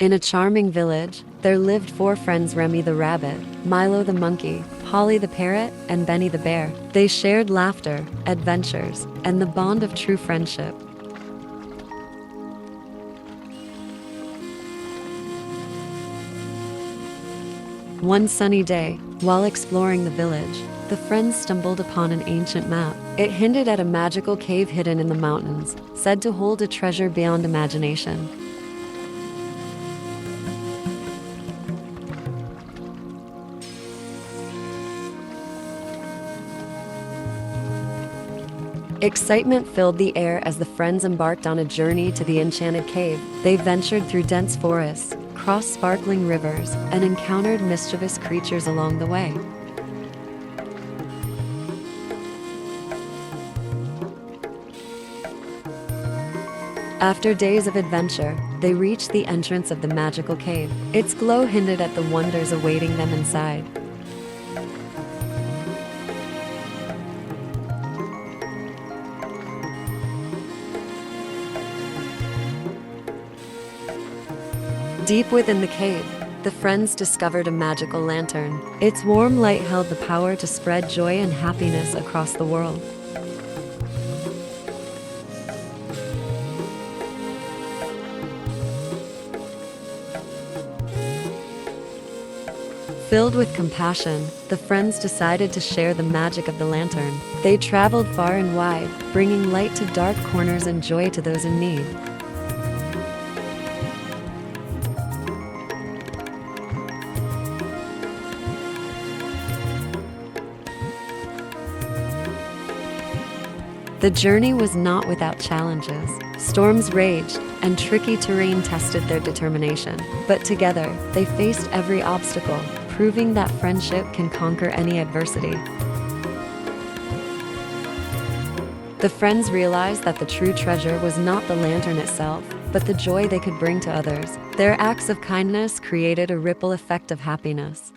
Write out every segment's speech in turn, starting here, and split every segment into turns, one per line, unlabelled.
In a charming village, there lived four friends: Remy the rabbit, Milo the monkey, Polly the parrot, and Benny the bear. They shared laughter, adventures, and the bond of true friendship. One sunny day, while exploring the village, the friends stumbled upon an ancient map. It hinted at a magical cave hidden in the mountains, said to hold a treasure beyond imagination. Excitement filled the air as the friends embarked on a journey to the enchanted cave. They ventured through dense forests, crossed sparkling rivers, and encountered mischievous creatures along the way. After days of adventure, they reached the entrance of the magical cave. Its glow hinted at the wonders awaiting them inside. Deep within the cave, the friends discovered a magical lantern. Its warm light held the power to spread joy and happiness across the world. Filled with compassion, the friends decided to share the magic of the lantern. They traveled far and wide, bringing light to dark corners and joy to those in need. The journey was not without challenges. Storms raged, and tricky terrain tested their determination. But together, they faced every obstacle, proving that friendship can conquer any adversity. The friends realized that the true treasure was not the lantern itself, but the joy they could bring to others. Their acts of kindness created a ripple effect of happiness.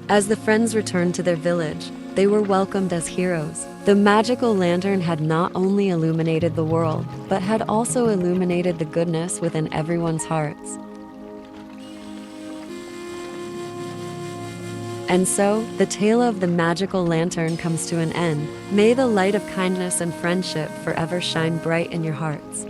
As the friends returned to their village, they were welcomed as heroes. The magical lantern had not only illuminated the world, but had also illuminated the goodness within everyone's hearts. And so, the tale of the magical lantern comes to an end. May the light of kindness and friendship forever shine bright in your hearts.